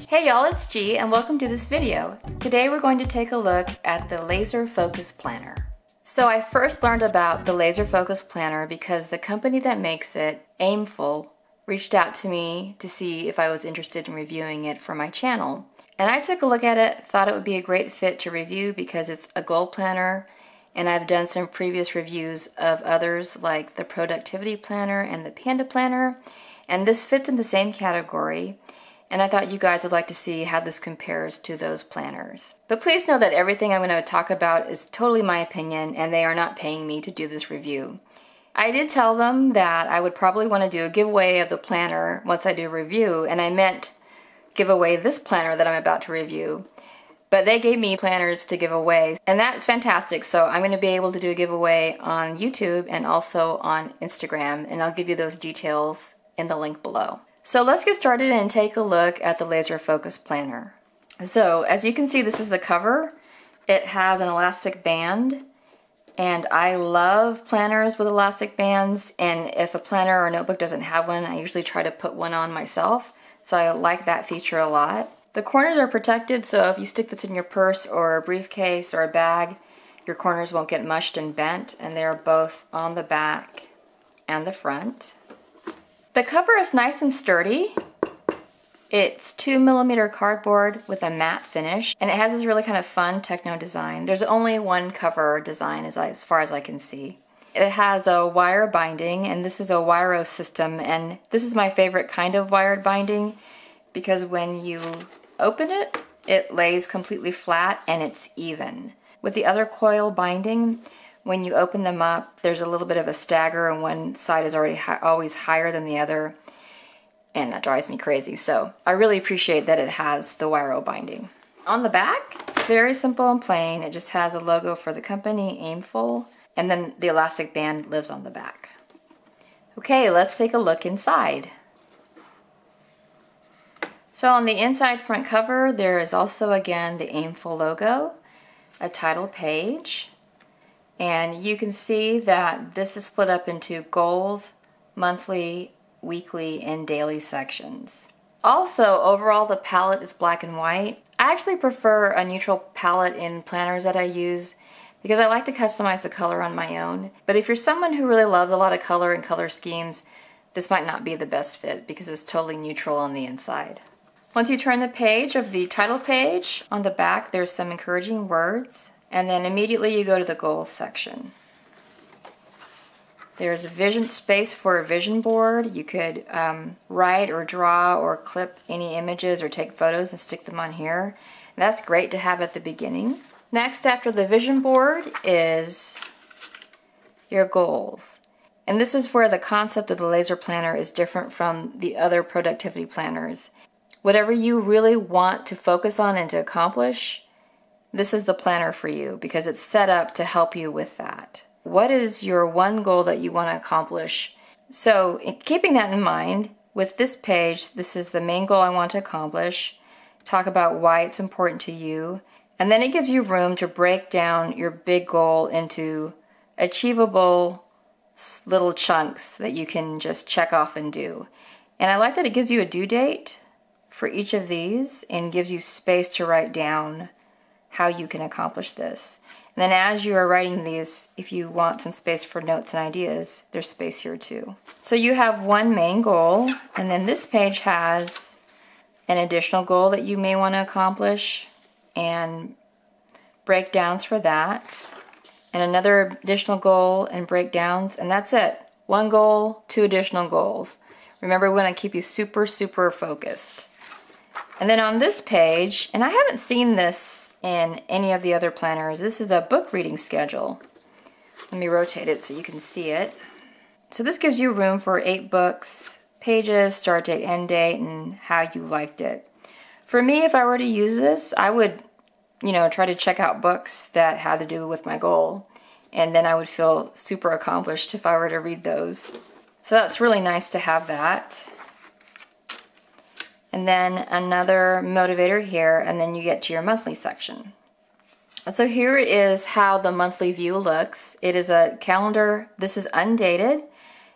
Hey y'all, it's G and welcome to this video. Today we're going to take a look at the Laser Focus Planner. So I first learned about the Laser Focus Planner because the company that makes it, Aimful, reached out to me to see if I was interested in reviewing it for my channel. And I took a look at it, thought it would be a great fit to review because it's a goal planner, and I've done some previous reviews of others like the Productivity Planner and the Panda Planner, and this fits in the same category. And I thought you guys would like to see how this compares to those planners. But please know that everything I'm going to talk about is totally my opinion and they are not paying me to do this review. I did tell them that I would probably want to do a giveaway of the planner once I do a review, and I meant give away this planner that I'm about to review. But they gave me planners to give away, and that's fantastic. So I'm going to be able to do a giveaway on YouTube and also on Instagram, and I'll give you those details in the link below. So let's get started and take a look at the Laser Focus Planner. So as you can see, this is the cover. It has an elastic band, and I love planners with elastic bands, and if a planner or notebook doesn't have one, I usually try to put one on myself, so I like that feature a lot. The corners are protected, so if you stick this in your purse or a briefcase or a bag, your corners won't get mushed and bent, and they're both on the back and the front. The cover is nice and sturdy. It's 2mm cardboard with a matte finish, and it has this really kind of fun techno design. There's only one cover design as far as I can see. It has a wire binding, and this is a Wiro system, and this is my favorite kind of wired binding because when you open it, it lays completely flat and it's even. With the other coil binding, when you open them up, there's a little bit of a stagger and one side is always higher than the other, and that drives me crazy. So I really appreciate that it has the Wiro binding. On the back, it's very simple and plain. It just has a logo for the company, Aimful, and then the elastic band lives on the back. Okay, let's take a look inside. So on the inside front cover, there is also again the Aimful logo, a title page, and you can see that this is split up into goals, monthly, weekly, and daily sections. Also, overall the palette is black and white. I actually prefer a neutral palette in planners that I use because I like to customize the color on my own. But if you're someone who really loves a lot of color and color schemes, this might not be the best fit because it's totally neutral on the inside. Once you turn the page of the title page, on the back there's some encouraging words, and then immediately you go to the goals section. There's a vision space for a vision board. You could write or draw or clip any images or take photos and stick them on here. That's great to have at the beginning. Next, after the vision board, is your goals. And this is where the concept of the laser planner is different from the other productivity planners. Whatever you really want to focus on and to accomplish, this is the planner for you because it's set up to help you with that. What is your one goal that you want to accomplish? So keeping that in mind, with this page, this is the main goal I want to accomplish. Talk about why it's important to you. And then it gives you room to break down your big goal into achievable little chunks that you can just check off and do. And I like that it gives you a due date for each of these and gives you space to write down how you can accomplish this. And then as you are writing these, if you want some space for notes and ideas, there's space here too. So you have one main goal, and then this page has an additional goal that you may want to accomplish and breakdowns for that, and another additional goal and breakdowns, and that's it. One goal, two additional goals. Remember, we want to keep you super, super focused. And then on this page, and I haven't seen this in any of the other planners, this is a book reading schedule. Let me rotate it so you can see it. So this gives you room for 8 books, pages, start date, end date, and how you liked it. For me, if I were to use this, I would, try to check out books that had to do with my goal, and then I would feel super accomplished if I were to read those. So that's really nice to have that. And then another motivator here, and then you get to your monthly section. So here is how the monthly view looks. It is a calendar. This is undated,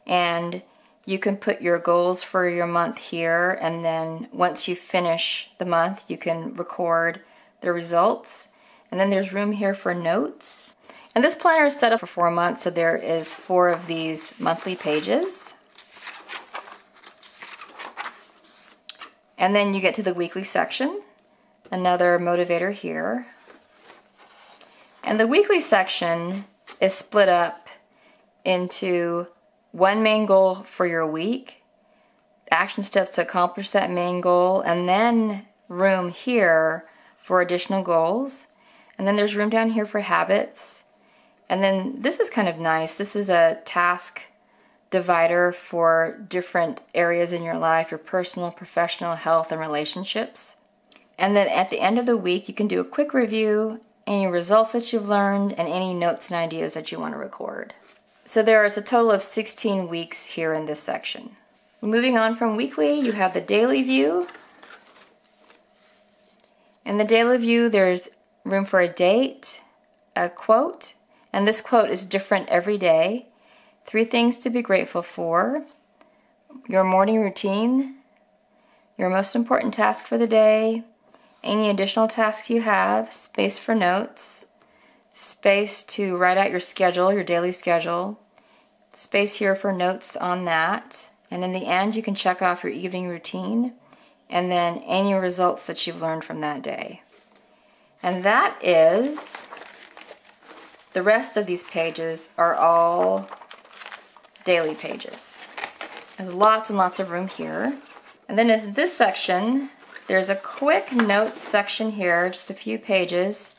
and You can put your goals for your month here, and then once you finish the month, you can record the results. And then there's room here for notes. And this planner is set up for 4 months, so there is 4 of these monthly pages. And then you get to the weekly section, another motivator here. And the weekly section is split up into one main goal for your week, action steps to accomplish that main goal, and then room here for additional goals. And then there's room down here for habits. And then this is kind of nice. This is a task divider for different areas in your life, your personal, professional, health, and relationships. And then at the end of the week, you can do a quick review, any results that you've learned, and any notes and ideas that you want to record. So there is a total of 16 weeks here in this section. Moving on from weekly, you have the daily view. In the daily view, there's room for a date, a quote, and this quote is different every day. 3 things to be grateful for, your morning routine, your most important task for the day, any additional tasks you have, space for notes, space to write out your schedule, your daily schedule, space here for notes on that, and in the end you can check off your evening routine and then any results that you've learned from that day. And that is, the rest of these pages are all daily pages. There's lots and lots of room here. And then in this section, there's a quick notes section here, just a few pages.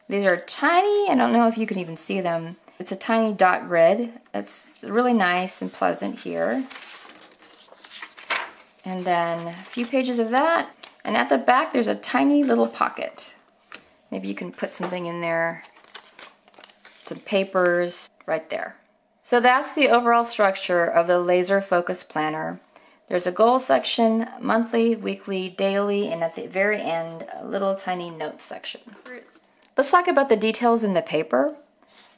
These are tiny, I don't know if you can even see them. It's a tiny dot grid. It's really nice and pleasant here. And then a few pages of that. And at the back, there's a tiny little pocket. Maybe you can put something in there, some papers right there. So that's the overall structure of the Laser Focus Planner. There's a goal section, monthly, weekly, daily, and at the very end, a little tiny notes section. Let's talk about the details in the paper.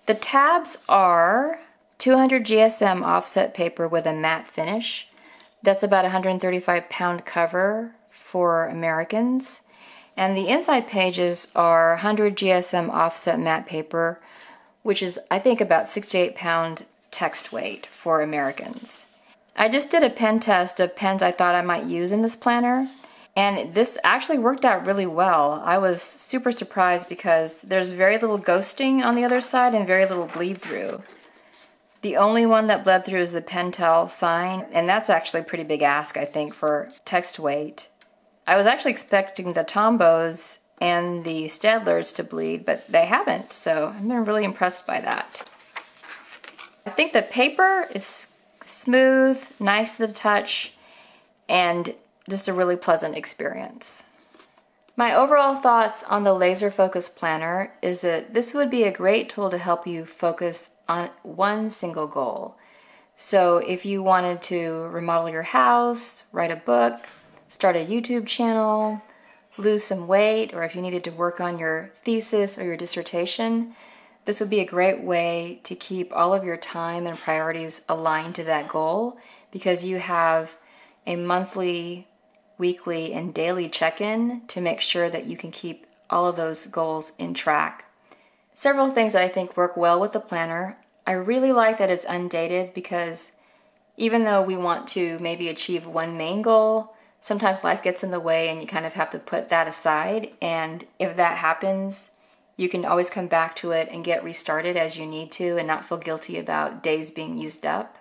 The tabs are 200 GSM offset paper with a matte finish. That's about 135-pound cover for Americans. And the inside pages are 100 GSM offset matte paper, which is, I think, about 68-pound text weight for Americans. I just did a pen test of pens I thought I might use in this planner, and this actually worked out really well. I was super surprised because there's very little ghosting on the other side and very little bleed through. The only one that bled through is the Pentel sign, and that's actually a pretty big ask, I think, for text weight. I was actually expecting the Tombos and the Staedtlers to bleed, but they haven't, so I'm really impressed by that. I think the paper is smooth, nice to the touch, and just a really pleasant experience. My overall thoughts on the Laser Focus Planner is that this would be a great tool to help you focus on one single goal. So if you wanted to remodel your house, write a book, start a YouTube channel, lose some weight, or if you needed to work on your thesis or your dissertation, this would be a great way to keep all of your time and priorities aligned to that goal, because you have a monthly, weekly, and daily check-in to make sure that you can keep all of those goals in track. Several things that I think work well with the planner. I really like that it's undated, because even though we want to maybe achieve one main goal, sometimes life gets in the way and you kind of have to put that aside, and if that happens, you can always come back to it and get restarted as you need to and not feel guilty about days being used up.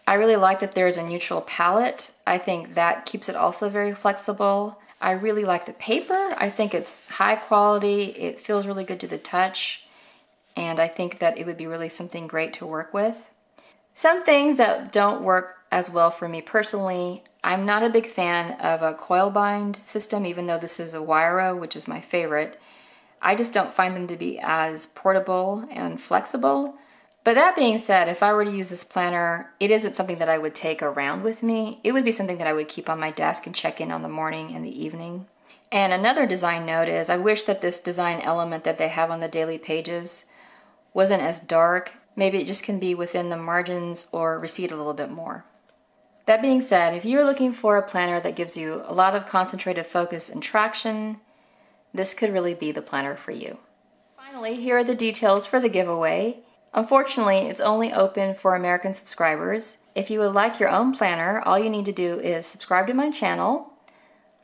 I really like that there's a neutral palette. I think that keeps it also very flexible. I really like the paper. I think it's high quality. It feels really good to the touch. And I think that it would be really something great to work with. Some things that don't work as well for me personally, I'm not a big fan of a coil bind system, even though this is a Wire-O, which is my favorite. I just don't find them to be as portable and flexible. But that being said, if I were to use this planner, it isn't something that I would take around with me. It would be something that I would keep on my desk and check in on the morning and the evening. And another design note is I wish that this design element that they have on the daily pages wasn't as dark. Maybe it just can be within the margins or recede a little bit more. That being said, if you're looking for a planner that gives you a lot of concentrated focus and traction, this could really be the planner for you. Finally, here are the details for the giveaway. Unfortunately, it's only open for American subscribers. If you would like your own planner, all you need to do is subscribe to my channel,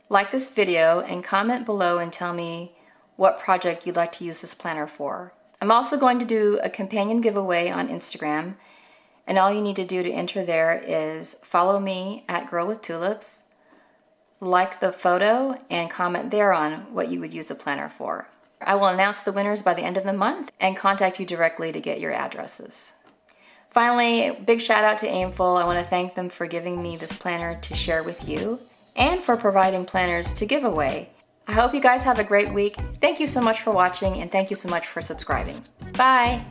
like this video, and comment below and tell me what project you'd like to use this planner for. I'm also going to do a companion giveaway on Instagram, and all you need to do to enter there is follow me at Girl with Tulips, like the photo, and comment there on what you would use the planner for. I will announce the winners by the end of the month and contact you directly to get your addresses. Finally, big shout out to Aimful. I want to thank them for giving me this planner to share with you and for providing planners to give away. I hope you guys have a great week. Thank you so much for watching, and thank you so much for subscribing. Bye!